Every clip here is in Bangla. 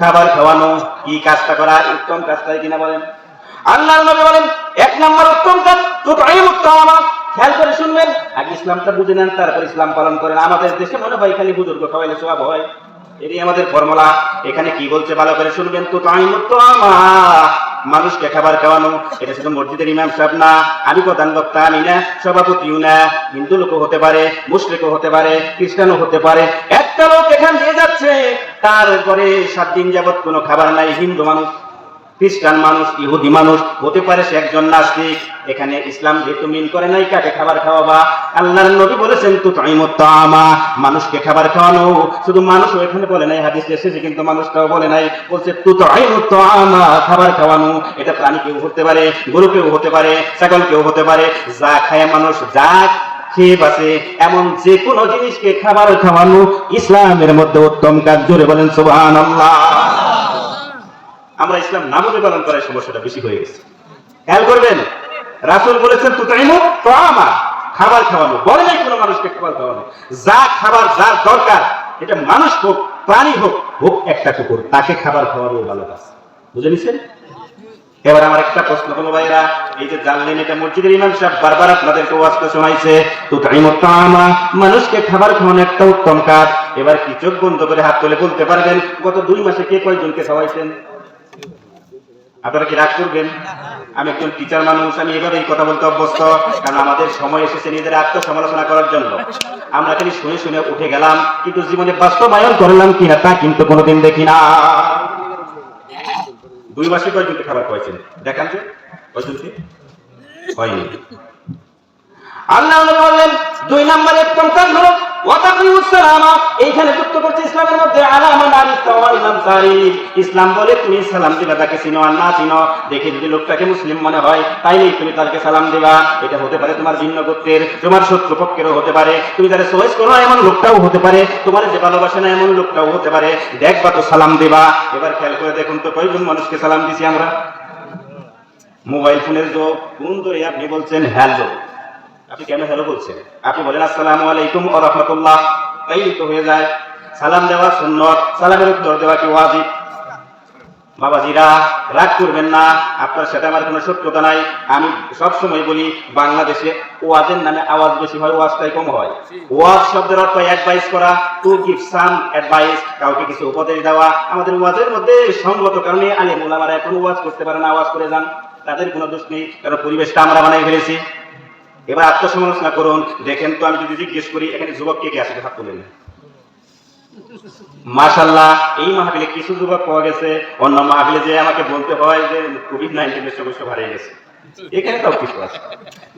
খাবার খাওয়ানো কি কাজটা করা উত্তম কাজটাই কিনা বলেন? আল্লাহর নবী বলেন এক নম্বর উত্তম কাজ তুতঈমুত তাআমা। খেয়াল করে শুনবেন, আগে ইসলামটা বুঝে নেন, তারপর ইসলাম পালন করেন। আমাদের দেশে মনে হয় খালি বুজুর্গ খাওয়াইলে সওয়াব হয়, এটাই আমাদের ফর্মুলা। এখানে কি বলছে ভালো করে শুনবেন, তুতঈমুত তাআমা, মানুষকে খাবার খাওয়ানো। এটা শুধু মসজিদের ইমাম সাহেব না, আমি প্রধান বক্তা আমি না, সভাপতিও না, হিন্দু লোকও হতে পারে, মুশরিকও হতে পারে, খ্রিস্টানও হতে পারে। একটা লোক এখান দিয়ে যাচ্ছে, তারপরে 7 দিন যাবত কোনো খাবার নাই, হিন্দু মানুষ, খ্রিস্টান মানুষ, ইহুদি মানুষ, হতে পারে সে একজন নাস্তিক। এখানে ইসলাম যেহেতু মিন করে নাই, কাকে খাবার খাওয়াবা? আল্লাহর নবী বলেছেন তুতঈমুত তাআমা, মানুষকে খাবার খাওয়ানো। শুধু মানুষ এখানে বলে নাই, হাদিসে এসেছে কিন্তু মানুষটাও বলে নাই, বলছে তুতঈমুত তাআমা, খাবার খাওয়ানো। এটা প্রাণী কেউ হতে পারে, গরু কেউ হতে পারে, ছাগল কেউ হতে পারে, যা খায় মানুষ, যা খেয়ে বাঁচে এমন যে কোনো জিনিসকে খাবার খাওয়ানো ইসলামের মধ্যে উত্তম কাজ। জোরে বলেন সুবহানাল্লাহ। আমরা ইসলাম না বুঝে পালন করার সমস্যাটা বেশি হয়ে গেছে। খেয়াল করবেন, রাসূল বলেছেন তুতঈমুত তাআমা, খাবার খাওয়ানো। বলে নাই কোনো মানুষকে খাবার খাওয়ানো। যা খাবার যার দরকার, এটা মানুষ হোক প্রাণী হোক, হোক একটা কুকুর, তাকে খাবার খাওয়ানো ভালো কাজ। বুঝে নিছেন? এবার আমার একটা প্রশ্ন হলো ভাইরা, এই যে জানলেন এটা মসজিদের ইমাম সাহেব বারবার আপনাদেরকে ওয়াজটা শোনাইছে, তুতঈমুত তাআমা, মানুষকে খাবার খাওয়ানো একটা উত্তম কাজ। এবার কি চোখ বন্ধ করে হাত তুলে বলতে পারবেন গত 2 মাসে কে কয়জনকে খাওয়াইছেন? আপনারা কি রাগ করবেন? আমি একজন টিচার মানুষ, আমি এভাবেই কথা বলতে অভ্যস্ত, কারণ আমাদের সময় এসেছে নিজেদের আত্মসমালোচনা করার জন্য। আমরা খালি শুনে শুনে উঠে গেলাম, কিন্তু জীবনে বাস্তবায়ন করলাম কিনা তা কিন্তু কোনোদিন দেখি না। 2 মাসে কয়জনকে খাবার খাওয়াইছেন দেখান যে, কয়জনকে হয়নি। আল্লাহ বললেন 2 নম্বরে পঞ্চাশ হলো ওয়াতাকিমুস সালামা। এইখানে যুক্ত করছে ইসলামের মধ্যে আলামা নারিফতা ওয়াল নামসারিফ। ইসলাম বলে তুমি সালাম দিবা তাকে চিনো আর না চিনো, দেখে যদি লোকটাকে মুসলিম মনে হয় তাইলেই তুমি তাকে সালাম দিবা। এটা হতে পারে তোমার ভিন্ন গোত্রের, তোমার শত্রুপক্ষেরও হতে পারে, তুমি যারা চয়েস করো এমন লোকটাও হতে পারে, তোমার যে ভালোবাসে না এমন লোকটাও হতে পারে। দেখবা তো সালাম দিবা। এবার খেয়াল করে দেখুন তো কয়জন মানুষকে সালাম দিছি আমরা? মোবাইল ফোনের যোগ, কোন ধরে আপনি বলছেন হ্যালো, আপনি কেন হ্যালো বলছেন? আপনি বলেন আসসালামু আলাইকুম ওয়া রাহমাতুল্লাহ, তাইলে তো হয়ে যায়। সালাম দেওয়া সুন্নাত, সালামের উত্তর দেওয়া কি ওয়াজিব? বাবাজিরা রাগ করবেন না, আপনার সাথে আমার কোনো শত্রুতা নাই। আমি সব সময় বলি বাংলাদেশে ওয়াজের নামে আওয়াজ বেশি হয়, ওয়াজটাই কম হয়। ওয়াজ শব্দের অর্থ অ্যাডভাইস করা, টু গিভ সাম অ্যাডভাইস, কাউকে কিছু উপদেশ দেওয়া। আমাদের ওয়াজের মধ্যে সঙ্গত কারণে আলেম ওলামারা এখন ওয়াজ করতে পারে না, আওয়াজ করে যান, তাদের কোনো দোষ নেই, কারণ পরিবেশটা আমরা বানাই ফেলেছি। এবার আত্মসমালোচনা করুন, দেখেন তো আমি যদি জিজ্ঞেস করি এখানে যুবক কে কে আছে, হাত তুলেন। মাশাআল্লাহ, এই মাহফিলে কিছু যুবক পাওয়া গেছে, অন্য মাহফিলে যে আমাকে বলতে হয় যে কোভিড-19 এর সমস্যা হারিয়ে গেছে। এখানে তো কিছু আছে।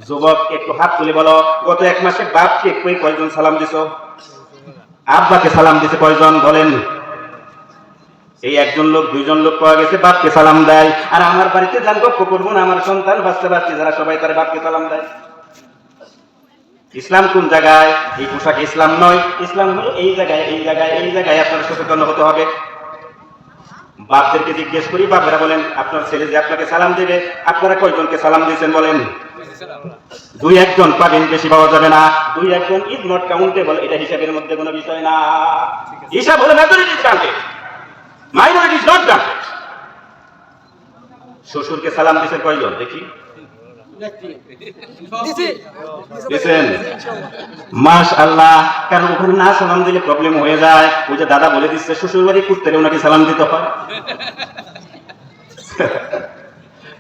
যুবক একটু হাত তুলে বলো, গত 1 মাসে বাপকে কয়জন সালাম দিছো? আব্বাকে সালাম দিছে কয়জন বলেন? এই 1 জন লোক 2 জন লোক পাওয়া গেছে বাপকে সালাম দেয়। আর আমার বাড়িতে যান গপ্প করবো না, আমার সন্তান বাচ্চা বাচ্চা যারা সবাই তার বাপকে সালাম দেয়। ইসলাম কোন জায়গায়? এই পোশাক ইসলাম নয়, ইসলাম হলো এই জায়গায়, এই জায়গায়, এই জায়গায় আপনার সচেতন হতে হবে। বাপদেরকে জিজ্ঞেস করি, বাপেরা বলেন আপনার ছেলে যে আপনাকে সালাম দেবে, আপনারা কয়জনকে সালাম দিয়েছেন বলেন? 2-1 জন পাবেন, বেশি পাওয়া যাবে না। 2-1 জন ইজ নট কাউন্টেবল, এটা হিসাবের মধ্যে কোনো বিষয় না। হিসাব হলো majority counted, minority is not counted. শ্বশুরকে সালাম দিয়েছেন কয়জন দেখি? মাশাআল্লাহ, কারণ ওখানে না সালাম দিলে প্রবলেম হয়ে যায়। ওই যে দাদা বলে দিচ্ছে শ্বশুর বাড়ি কুত্তারে ওনাকে সালাম দিতে হয়।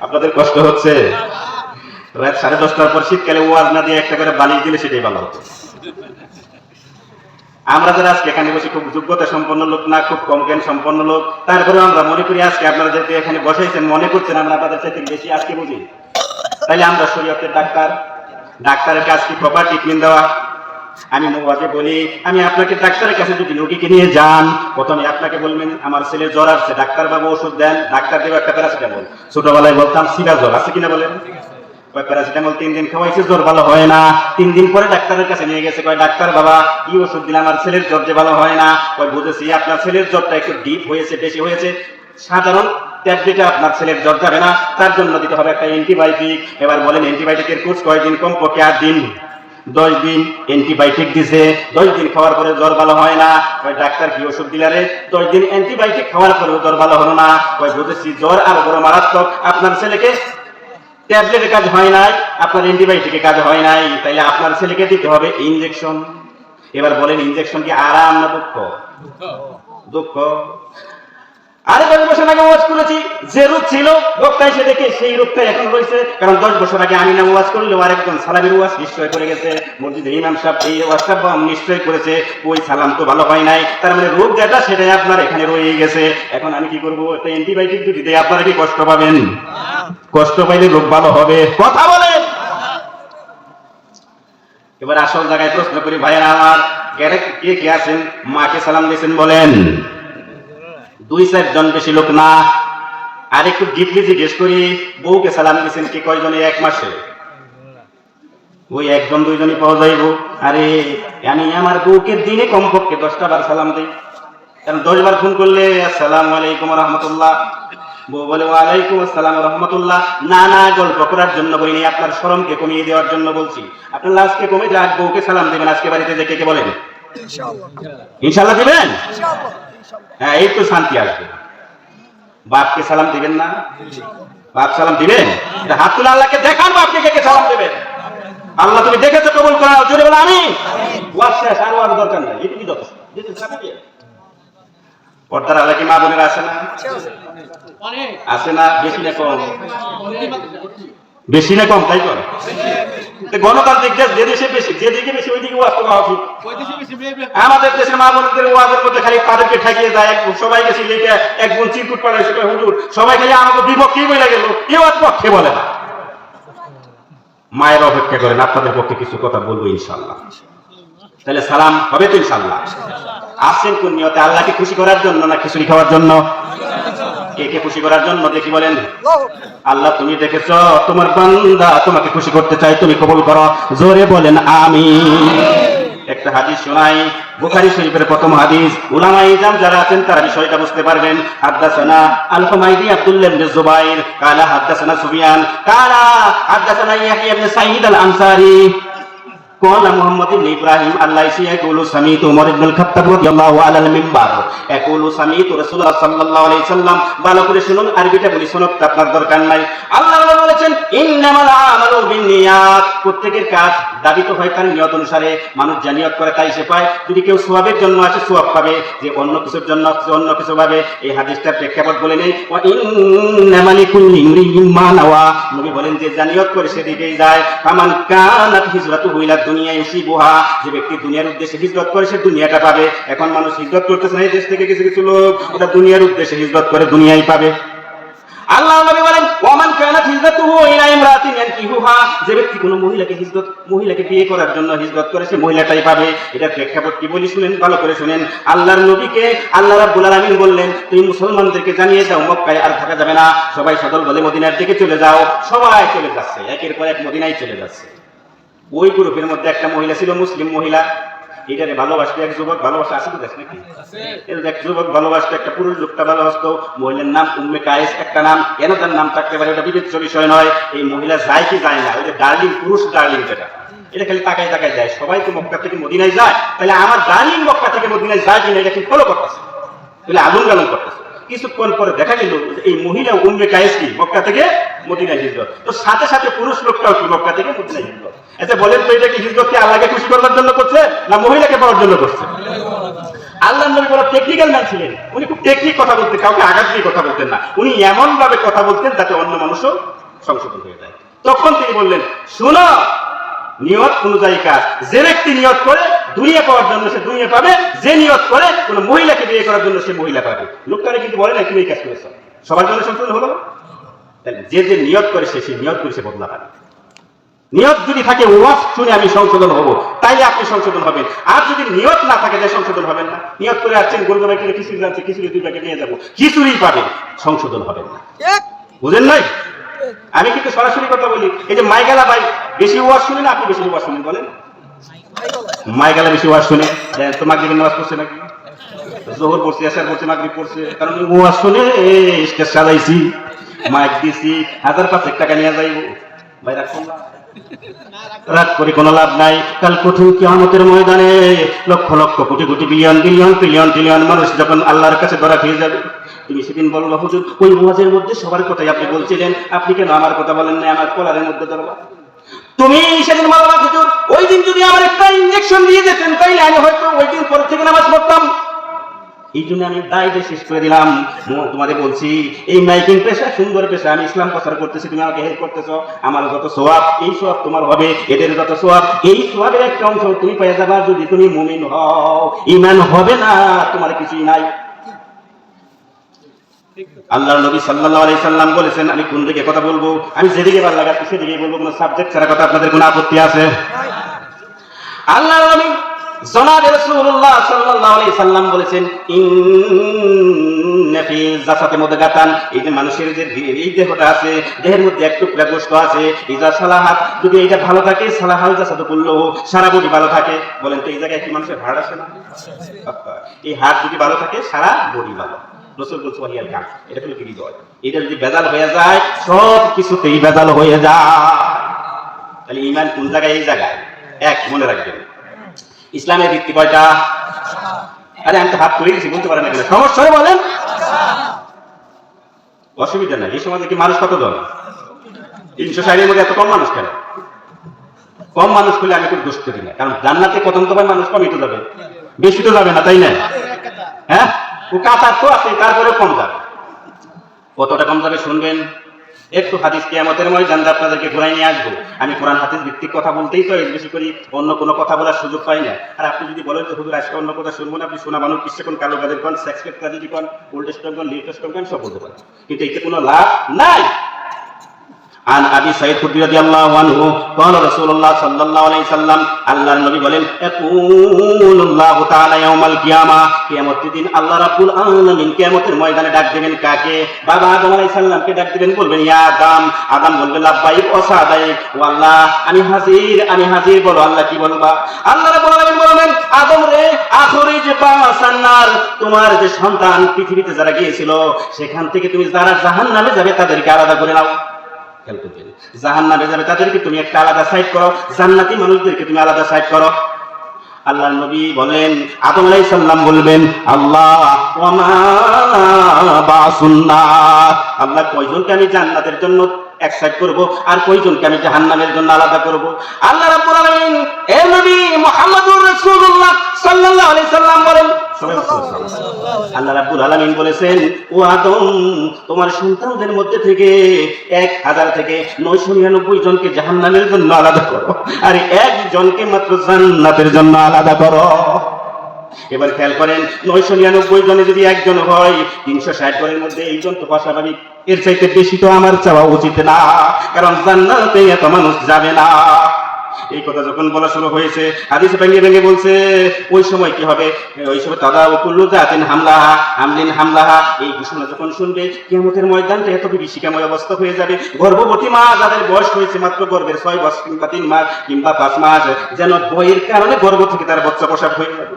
আপনাদের কষ্ট হচ্ছে? রাত 10:30টার পর শীতকালে ওয়াজ না দিয়ে একটা করে বালিশ দিলে সেটাই ভালো হতো। আমরা যারা আজকে এখানে বসে খুব যোগ্যতা সম্পন্ন লোক না, খুব কম জ্ঞান সম্পন্ন লোক, তারপরে আমরা মনে করি আজকে আপনারা যেতে এখানে বসাইছেন মনে করছেন আমরা আপনাদের চাইতে বেশি আজকে বুঝি। তাইলে আমরা শরীয়তের ডাক্তার, ডাক্তারের কাজ কি প্রপার ট্রিটমেন্ট দেওয়া? আমি ওয়াজে বলি, আমি আপনাকে ডাক্তারের কাছে যদি রোগীকে নিয়ে যান, প্রথমে আপনাকে বলবেন আমার ছেলে জ্বর আসছে, ডাক্তার বাবু ওষুধ দেন, ডাক্তার দেবে একটা প্যারাসিটামল। ছোটবেলায় বলতাম সিরা জ্বর আছে কিনা বলেন? প্যারাসিটামল 3 দিন খাওয়াইছে, জ্বর ভালো হয় না। 3 দিন পরে ডাক্তারের কাছে নিয়ে গেছে, কয় ডাক্তার বাবা কি ওষুধ দিলে আমার ছেলের জ্বর যে ভালো হয় না? কয় বুঝেছি আপনার ছেলের জ্বরটা একটু ডিপ হয়েছে, বেশি হয়েছে, সাধারণ ট্যাবলেটে আপনার ছেলের জ্বর যাবে না, তার জন্য দিতে হবে একটা অ্যান্টিবায়োটিক। এবার বলেন অ্যান্টিবায়োটিকের কোর্স কয়দিন? কমপক্ষে 8 দিন। 10 দিন অ্যান্টিবায়োটিক দিছে, 10 দিন খাওয়ার পরে জ্বর ভালো হয় না। ওই ডাক্তার কি ওষুধ দিলারে? 10 দিন অ্যান্টিবায়োটিক খাওয়ার পরেও জ্বর ভালো হলো না। ওই বুঝেছি জ্বর আর বড় মারাত্মক। আপনার ছেলেকে ট্যাবলেটের কাজ হয় নাই, আপনার অ্যান্টিবায়োটিকের কাজ হয় নাই, তাইলে আপনার ছেলেকে দিতে হবে ইনজেকশন। এবার বলেন ইনজেকশন কি আরাম না দুঃখ? দুঃখ। আরে 10 বছর আগে ওয়াজ করেছি, যে রোগ ছিল বক্তা এসে দেখে সেই রোগটা এখন রয়েছে। কারণ 10 বছর আগে আমি না ওয়াজ করলে আর একজন সালামের ওয়াজ নিশ্চয় করে গেছে, মসজিদের ইমাম সাহেব এই ওয়াজটা নিশ্চয় করেছে, ওই সালাম তো ভালো হয় নাই, তার মানে রোগ যেটা সেটাই আপনার এখানে রয়ে গেছে। এখন আমি কি করবো? একটা অ্যান্টিবায়োটিক যদি দেয় আপনারা কি কষ্ট পাবেন? কষ্ট পাইলে রোগ ভালো হবে? কথা বলেন। এবার আসল জায়গায় প্রশ্ন করি, ভাইয়েরা আমার, কে কে আছেন মাকে সালাম দিয়েছেন বলেন? 2-4 জন, বেশি লোক না। আর একটু ডিপলি জিজ্ঞেস করি, বউকে সালাম দিয়েছেন কি কয়জনে এক মাসে? ওই 1 জন 2 জনই পাওয়া যাইব। আরে আমি আমার বউকে দিনে কমপক্ষে 10টা বার সালাম দিই, কারণ 10 বার ফোন করলে আসসালামু আলাইকুম ওয়া রাহমাতুল্লাহ, বউ বলে ওয়ালাইকুম আসসালাম ওয়া রাহমাতুল্লাহ। না না, গল্প করার জন্য বলিনি, আপনার শরমকে কমিয়ে দেওয়ার জন্য বলছি। আপনার লাজকে কমে যাক, বউকে সালাম দিবেন আজকে বাড়িতে যে, কে বলেন? ইনশাআল্লাহ দিবেন? হ্যাঁ, এই তো শান্তি আসবে। বাপকে সালাম দিবেন না? বাপ সালাম দিবেন? হাত তুলে আল্লাহকে দেখান, বাপকে কে কে সালাম দেবেন। আল্লাহ তুমি দেখেছো, কবুল করো। জোরে বলে আমি ওয়াজ শেষ, আর ওয়াজ দরকার নাই, এটুকুই যথেষ্ট। পর্দার আল্লাহ কি মা বোনেরা আছে না? আছে না? বেশি না কম? বেশি না কম? তাই করে গণতান্ত্রিক দেশ, যে দেশে বেশি, যেদিকে বেশি ওইদিকে ওয়াজ করা উচিত। আমাদের দেশের মা বোনদের ওয়াজের মধ্যে খালি তাদেরকে ঠেকিয়ে যায়। সবাই গেছি লেগে এক বোন চিরকুট পাড়াইছে, হুজুর সবাই খালি আমাকে বিপক্ষেই বলে গেল, কেউ আর পক্ষে বলে না। মায়ের অপেক্ষা করেন, আপনাদের পক্ষে কিছু কথা বলবো ইনশাআল্লাহ। তাহলে সালাম হবে তো ইনশাআল্লাহ? আসছেন কোন নিয়তে? আল্লাহকে খুশি করার জন্য না খিচুড়ি খাওয়ার জন্য? কে কে খুশি করার জন্য দেখি বলেন? আল্লাহ তুমি দেখেছো তোমার বান্দা তোমাকে খুশি করতে চাই, তুমি কবুল করো। জোরে বলেন আমিন। একটা হাদিস শোনাই, বুখারী শরীফের প্রথম হাদিস। উলামায়ে ইজম যারা আছেন তারা বিষয়টা বুঝতে পারবেন। হাদাসানা আল-হুমাইদি আব্দুল্লাহ ইবনে জুবাইর কালা হাদাসানা সুফিয়ান কালা হাদাসানা ইয়াহইয়া ইবনে সাঈদ আল-আনসারী قال محمد بن ابراهيم الليثي يقول سمعت عمر بن الخطاب رضي الله على المنبر يقول سمعت رسول الله صلى الله عليه وسلم। ভালো করে শুনুন, আরবিটা বলি, শোনক আপনার দরকার নাই। আল্লাহ বলেছেন ইন্নামাল আমালু বিন্নিয়াত, প্রত্যেকের কাজ দাবি তো হয় তার নিয়ত অনুসারে। মানুষ যা নিয়ত করে তাই সে পায়। যদি কেউ সওয়াবের জন্য আসে সওয়াব পাবে, যে অন্য কিছুর জন্য অন্য কিছু পাবে। এই হাদিসটার প্রেক্ষাপট বলে নেই, ওয়া ইন্নামা লিকুল্লি ইমরিইন মা নাওয়া। নবী বলেন যে যা নিয়ত করে সেদিকেই যায়। ফামান কানাত হিজরাতুহু ইলা দুনিয়া ইউসিবুহা, যে ব্যক্তি দুনিয়ার উদ্দেশ্যে হিজরত করে সে দুনিয়াটা পাবে। এখন মানুষ হিজরত করতেছে না, এই দেশ থেকে কিছু কিছু লোক ওটা দুনিয়ার উদ্দেশ্যে হিজরত করে দুনিয়াই পাবে। আল্লাহ নবী বলেন ওয়ামান কানাত হিজরাতুহু ইলা ইমরাতিন ইয়ানকিহুহা, যে ব্যক্তি কোনো মহিলাকে বিয়ে করার জন্য হিজরত করে সে মহিলাটাই পাবে। এটা প্রেক্ষাপট কি বলি শুনেন, ভালো করে শুনেন। আল্লাহর নবীকে আল্লাহ রাব্বুল আলামিন বললেন তুমি মুসলমানদেরকে জানিয়ে দাও মক্কায় আর থাকা যাবে না, সবাই সদল বলে মদিনার দিকে চলে যাও। সবাই চলে যাচ্ছে, একের পর এক মদিনায় চলে যাচ্ছে। ওই গ্রুপের মধ্যে একটা মহিলা ছিল, মুসলিম মহিলা। এটারে ভালোবাসতো এক যুবক, ভালোবাসা আছে তো দেশ নাকি? এক যুবক ভালোবাসতো একটা পুরুষ লোকটা ভালোবাসতো। মহিলার নাম উম্মে কায়েস, একটা নাম, কেন তার নাম থাকতে পারে ওটা বিবেচ্য বিষয় নয়। এই মহিলা যায় কি যায় না, ওই যে ডার্লিং, পুরুষ ডার্লিং যেটা, এটা খালি তাকায় তাকায় যায়। সবাই তো মক্কা থেকে মদিনায় যায়, তাহলে আমার ডার্লিং মক্কা থেকে মদিনায় যায় কিনা এটা কি ফলো করতেছে, তাহলে আগুন গালন করতেছে। কিছুক্ষণ পরে দেখা গেল এই মহিলা উম্মে কায়েস কি মক্কা থেকে মদিনায় হিজরত, তো সাথে সাথে পুরুষ লোকটাও কি মক্কা থেকে মদিনায় হিজরত। আচ্ছা বলেন তো এটা কি হিজরত কি আল্লাহকে খুশি করার জন্য করছে না মহিলাকে পাওয়ার জন্য করছে? আল্লাহর নবী বড় টেকনিক্যাল ম্যান ছিলেন, উনি খুব টেকনিক কথা বলতেন, কাউকে আঘাত দিয়ে কথা বলতেন না। উনি এমন ভাবে কথা বলতেন যাতে অন্য মানুষও সংশোধন হয়ে যায়। তখন তিনি বললেন শোনো, নিয়ত অনুযায়ী কাজ। যে ব্যক্তি নিয়ত করে দুনিয়া পাওয়ার জন্য সে দুনিয়া পাবে, যে নিয়ত করে কোন মহিলাকে বিয়ে করার জন্য সে মহিলা পাবে। লোকটারে কিন্তু বলে না তুমি এই কাজ করেছ, সবার জন্য সংশোধন হলো। তাহলে যে যে নিয়ত করে সে নিয়ত করে সে বদলা পাবে। নিয়ত যদি থাকে ওয়াজ শুনে আমি সংশোধন হব, তাইলে আপনি সংশোধন হবেন। আর যদি নিয়ত না থাকে যে সংশোধন হবেন না, নিয়ত করে আসছেন গরু জবাই করে খিচুড়ি যাচ্ছে, খিচুড়ি 2 প্যাকেট নিয়ে যাবো, খিচুড়ি পাবেন, সংশোধন হবেন না। বুঝেন নাই? আমি কিন্তু সরাসরি কথা বলি। এই যে মাইগালা ভাই বেশি ওয়াজ শুনেন, আপনি বেশি ওয়াজ শুনেন বলেন? মাইগালা বেশি ওয়াজ শুনে তো মাগরিবের নামাজ পড়ছে নাকি? জোহর পড়ছে, আসর পড়ছে, মাগরিব পড়ছে, কারণ ওয়াজ শুনে স্টেজ সাজাইছি, মাইক দিছি, 1000-5 টাকা নিয়ে যাইব। ভাই রাখুন না, রাগ করে কোনো লাভ নাই। কাল কঠিন কিয়ামতের ময়দানে lakh lakh crore crore billion billion trillion trillion মানুষ যখন আল্লাহর কাছে ধরা খেয়ে যাবে, তুমি সেদিন বলবা হুজুর ওই ওয়াজের মধ্যে সবার কথাই আপনি বলছিলেন, আপনি কেন আমার কথা বলেন না, আমার কলারের মধ্যে ধরবা। তুমি সেদিন বলবা হুজুর ওই দিন যদি আমার একটা ইনজেকশন দিয়ে যেতেন তাইলে আমি হয়তো ওই দিন পর থেকে নামাজ পড়তাম। এই জন্য আমি দায়টা শেষ করে দিলাম। তোমাদের বলছি এই মাইকিং পেশা সুন্দর পেশা, আমি ইসলাম প্রচার করতেছি, তুমি আমাকে হেল্প করতেছো, আমার যত সওয়াব এই সওয়াব তোমার হবে, এদের যত সওয়াব এই সওয়াবের একটা অংশ তুমি পেয়ে যাবা যদি তুমি মুমিন হও। ঈমান হবে না তোমার কিছুই নাই। আল্লাহর নবী সাল্লাল্লাহু আলাইহি সাল্লাম বলেছেন আমি কোন দিকে কথা বলবো, আমি যেদিকে ভালো লাগে সেদিকে বলবো, কোনো সাবজেক্ট ছাড়া কথা আপনাদের কোনো আপত্তি আছে? আল্লাহর নবী জনাব রাসূলুল্লাহ সাল্লাল্লাহু আলাইহি সাল্লাম বলেছেন ইন্না ফি জাসাতি মুদগাতান, এই যে মানুষের যে এই দেহটা আছে, দেহের মধ্যে এক টুকরা গোশত আছে, ইজা সালাহাত, যদি এটা ভালো থাকে সালাহাল জাসাতু কুল্লুহু, সারা বডি ভালো থাকে। বলেন তো এই জায়গায় কি মানুষের হাড় আছে না? এই হাড় যদি ভালো থাকে সারা বডি ভালো। রাসূল বলেছেন ওয়াহিয়াল কাল, এটা হলো কি হৃদয়, এটা যদি বেজাল হয়ে যায় সব কিছুতেই বেজাল হয়ে যায়। তাহলে ঈমান কোন জায়গায়? এই জায়গায়। এক মনে রাখবেন ইসলামের ভিত্তি কয়টা? আরে আমি তো হাত তুলে দিচ্ছি, বলতে পারেন না কেন? সমস্যা বলেন, অসুবিধা নাই। এই সমাজে কি মানুষ কতজন? 360 এর মধ্যে এত কম মানুষ কেন? কম মানুষ হলে আমি খুব দোষ করি না, কারণ জান্নাতে প্রথম তো মানুষ কমই তো যাবে, বেশি তো যাবে না, তাই না? হ্যাঁ, ও কাতার তো আছে, তারপরে কম যাবে। কতটা কম যাবে শুনবেন। একটু হাদিস কিয়ামতের ময়দানে আপনাদেরকে ঘুরাই নিয়ে আসবো। আমি কোরআন হাদিস ভিত্তিক কথা বলতেই তো বেশি করি, অন্য কোনো কথা বলার সুযোগ পাই না। আর আপনি যদি বলেন যে হুজুর আজকে অন্য কথা শুনবো না, আপনি শোনা মানুষ কিসে কোন কালো গাদের কোন সেক্সপেট ট্র্যাজেডি কোন ওল্ডেস্টন কোন লিটেস্টন কোন সব বলতে পারেন, কিন্তু এতে কোনো লাভ নাই। عن ابي سعيد الخدري رضي الله عنه قال رسول الله صلى الله عليه وسلم, আল্লাহর নবী বলেন يقول الله تعالى يوم القيامه, কিয়ামতের দিন আল্লাহ রাব্বুল আলামিন কিয়ামতের ময়দানে ডাক দিবেন কাকে? বাবা আদম আলাইহিস সালামকে ডাক দিবেন, বলবেন ইয়া আদম। আদম বলবে লাব্বাইক ওয়া সাদাইক, ও আল্লাহ আমি হাজির আমি হাজির। বলো আল্লাহ কি বলবা? আল্লাহ রাব্বুল আলামিন বলবেন আদম রে আখরিজ বাসান্নার, তোমার যে সন্তান পৃথিবীতে যারা গিয়েছিল সেখান থেকে তুমি যারা জাহান্নামে যাবে তাদেরকে আলাদা করে নাও। জাহান্নামে যাবে তাদেরকে তুমি একটা আলাদা সাইড করো, জান্নাতি মানুষদেরকে তুমি আলাদা সাইড করো। আল্লাহর নবী বলেন আদম আলাইহিস সালাম বলবেন আল্লাহ ওয়া মা বাসুন্নার, আল্লাহ কয়জনকে আমি জান্নাতের জন্য এক সাইড করব আর কয়জনকে আমি জাহান্নামের জন্য আলাদা করব? আল্লাহ রাব্বুল আলামিন এর নবী মুহাম্মদুর রাসূলুল্লাহ সাল্লাল্লাহু আলাইহি সাল্লাম বলেন, আল্লাহ রাব্বুল আলামিন বলেছেন ও আদম তোমার সন্তানদের মধ্যে থেকে 1000 থেকে 999 জনকে জাহান্নামের জন্য আলাদা করো আর একজনকে মাত্র জান্নাতের জন্য আলাদা করো। এবার খেয়াল করেন 999 জনে যদি একজন হয় 360 জনের মধ্যে একজন তো অস্বাভাবিক, এর চাইতে বেশি তো আমার চাওয়া উচিত না, কারণ জান্নাতে এত মানুষ যাবে না। এই কথা যখন বলা শুরু হয়েছে হাদিসে ভেঙে ভেঙে বলছে ওই সময় কি হবে? ওই সময় তাদা কুল্লু জাতিন হামলাহা হামলিন হামলাহা, এই ঘোষণা যখন শুনবে কিয়ামতের ময়দানটা এত বিভীষিকাময় অবস্থা হয়ে যাবে। গর্ভবতী মা যাদের বয়স হয়েছে মাত্র গর্ভের 6 মাস কিংবা 3 মাস কিংবা 5 মাস, যেন বইয়ের কারণে গর্ভ থেকে তার বাচ্চা প্রসব হয়ে যাবে।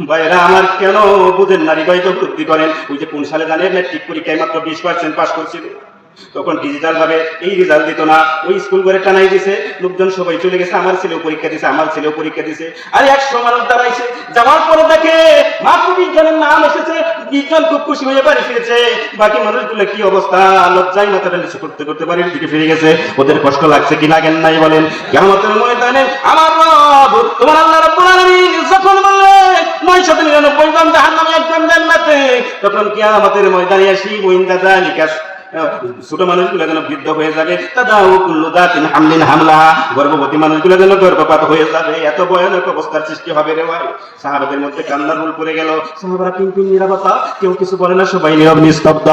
ভাইরা আমার কেন বুঝেন না? হৃদয় তো বুদ্ধি করেন। ওই যে কোন সালে জানেন ম্যাট্রিক পরীক্ষায় মাত্র 20% পাস করছিল, তখন ডিজিটাল ভাবে এই রেজাল্ট দিত না, ওই স্কুল করে টানাই দিছে, লোকজন সবাই চলে গেছে, আমার ছেলেও পরীক্ষা দিছে আমার ছেলেও পরীক্ষা দিছে। আর 100 মানুষ দাঁড়াইছে, যাওয়ার পরে দেখে মাত্র 20 জনের নাম এসেছে, 20 জন খুব খুশি হয়ে বাড়ি ফিরেছে। বাকি মানুষগুলো কি অবস্থা? লজ্জায় মাথাটা নিচু করতে করতে বাড়ির দিকে ফিরে গেছে। ওদের কষ্ট লাগছে কি লাগেন নাই বলেন? কিয়ামতের ময়দানে আমার রব তোমার আল্লাহ রাব্বুল আলামিন যখন বলবে 999 জন জাহান্নামে একজন জান্নাতে, তখন কিয়ামতের ময়দানে আসি ওইন্দা জালিকা ছোট মানুষগুলো যেন বৃদ্ধ হয়ে যাবে, তাদাউ কুল্লু দাতিন হামলিন হামলাহা, গর্ভবতী মানুষগুলো যেন গর্ভপাত হয়ে যাবে। এত ভয়ানক অবস্থার সৃষ্টি হবে রে ভাই। সাহাবাদের মধ্যে কান্নার রোল পড়ে গেল। সাহাবারা পিন নীরবতা, কেউ কিছু বলে না, সবাই নীরব নিস্তব্ধ।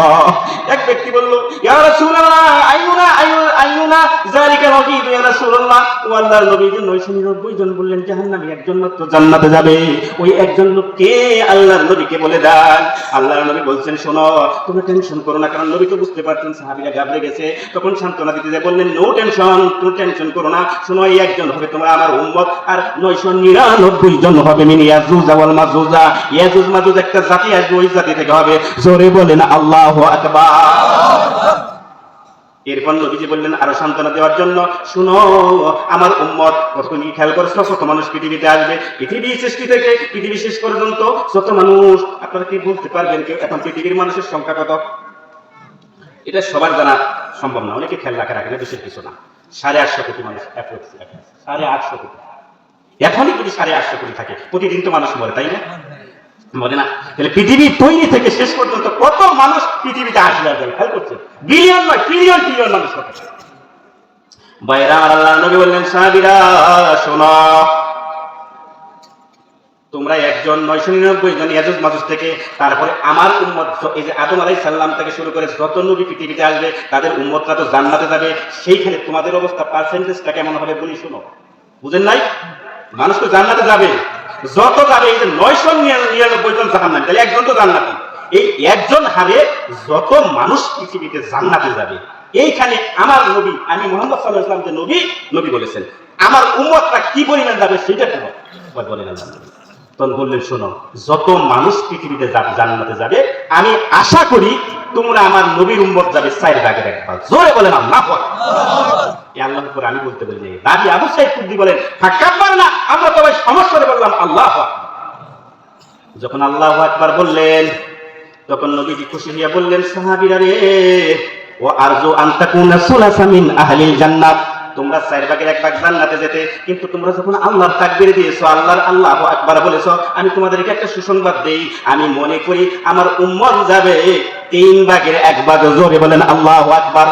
এক ব্যক্তি বলল ইয়া রাসূলুল্লাহ আইয়ুনা যালিকা রাকিব, ইয়া রাসূলুল্লাহ ও আল্লাহর নবী 999 জন বললেন জাহান্নামে একজন মাত্র জান্নাতে যাবে, ওই একজন লোক কে? আল্লাহর নবীকে বলে দেন। আল্লাহর নবী বলছেন শোনো তোমরা টেনশন করো না, কারণ নবী তো বুঝতে পারতেন সাহাবীরা ঘাবড়ে গেছে, তখন সান্ত্বনা দিতে যায় বললেন নো টেনশন, তুমি টেনশন করো না, শোনো এই একজন হবে তোমরা আমার উম্মত আর 999 জন হবে মিন ইয়াজুজ ওয়াল মাজুজা। ইয়াজুজ মাজুজ একটা জাতি আসবে, ওই জাতি থেকে হবে। জোরে বলেন আল্লাহু আকবার। এরপর নবীজি বললেন আরো সান্ত্বনা দেওয়ার জন্য, শুনো আমার উম্মত, তুমি খেয়াল করছো কত মানুষ পৃথিবীতে আসবে, পৃথিবী সৃষ্টি থেকে পৃথিবী শেষ পর্যন্ত যত মানুষ, আপনারা কি বলতে পারবেন কেউ এখন পৃথিবীর মানুষের সংখ্যা কত? এটা সবার জানা সম্ভব না, অনেকে খেয়াল রাখে না, বিশেষ কিছু না। 850 কোটি মানুষ, 850 কোটি। এখনই যদি 850 কোটি থাকে, প্রতিদিন তো মানুষ মরে, তাই না? মরে না? তাহলে পৃথিবী তৈরি থেকে শেষ পর্যন্ত কত মানুষ পৃথিবীতে আসবে আর যাবে, খেয়াল করছে? বিলিয়ন নয়, ট্রিলিয়ন ট্রিলিয়ন মানুষ হবে। বাইরা আমার আল্লাহর নবী বললেন, সাহাবীরা শোনো, তোমরা 999 জন ইয়াজুজ মাজুজ থেকে, তারপরে আমার উম্মত, এই যে আদম আলাইহিস সালাম থেকে শুরু করে যত নবী পৃথিবীতে আসবে তাদের উম্মতরা তো জান্নাতে যাবে, সেইখানে তোমাদের অবস্থা পার্সেন্টেজটা কেমন হবে বলি শুনো। বুঝেন নাই? মানুষ তো জান্নাতে যাবে, যত যাবে, এই যে 999 জন জাহান্নামী, তাহলে একজন তো জান্নাতি। এই একজন হারে যত মানুষ পৃথিবীতে জান্নাতে যাবে, এইখানে আমার নবী, আমি মুহাম্মদ সাল্লাল্লাহু আলাইহি ওয়াসাল্লাম যে নবী বলেছেন, আমার উম্মতরা কি পরিমাণ যাবে সেটা কেমন বলেন আল্লাহ। তখন বললেন, শোনো, যত মানুষ পৃথিবীতে জান্নাতে যাবে, আমি আশা করি তোমরা আমার নবীর উম্মত যাবে 4 ভাগের 1 ভাগ। জোরে বলেন আল্লাহু আকবার। এই আল্লাহর উপর আমি বলতে বলি, রাবি আবু সাইদ কুদ্দি বলেন, ফাকাব্বার না, আমরা সবাই সমস্যা বললাম আল্লাহু আকবার। যখন আল্লাহু আকবার বললেন, তখন নবীজি খুশি হয়ে বললেন, সাহাবীরা রে, ও আরজু আন তাকুনা সুলাসা মিন আহলিল জান্নাত, তোমরা 4 ভাগের 1 ভাগ জান্নাতে যেতে, কিন্তু তোমরা যখন আল্লাহর তাকবীর দিয়েছো, আল্লাহর আল্লাহু আকবার বলেছো, আমি তোমাদেরকে একটা সুসংবাদ দেই, আমি মনে করি আমার উম্মত যাবে 3 ভাগের 1 ভাগ। জোরে বলেন আল্লাহু আকবার।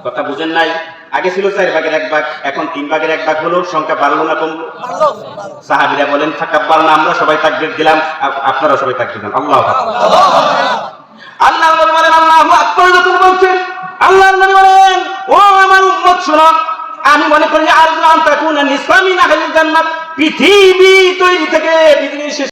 কথা বুঝেন নাই? আগে ছিল 4 ভাগের 1 ভাগ, এখন 3 ভাগের 1 ভাগ হলো। সংখ্যা বাড়লো না কমলো? সাহাবীরা বলেন, ফাকাব্বার না, আমরা সবাই তাকবীর দিলাম, আপনারা সবাই তাকবীর দেন, আল্লাহু আকবার। আল্লাহর নবী বলেন, আল্লাহু আকবার যখন বলছেন, আল্লাহর নবী বলেন, ও আমার উম্মত শোনো, আমি মনে করি আরজু আন তাকুনা নিসফা মিন আহলিল জান্নাত, পৃথিবী তৈরি থেকে পৃথিবীর শেষ